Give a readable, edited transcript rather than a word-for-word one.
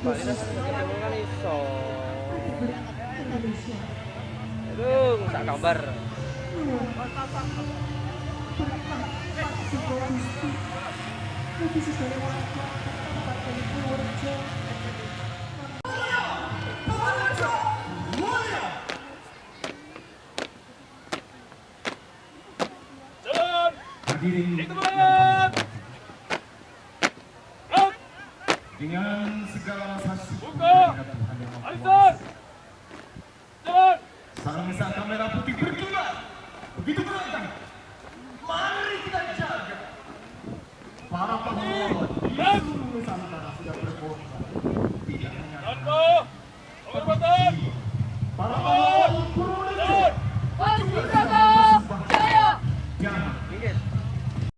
Bali rasanya ketemu kan iso. Aduh, tak gambar. Hadirin yang dengan segala rasa syukur kepada Tuhan yang Maha Kuasa. Sang Esa kamera putih berkibar begitu berat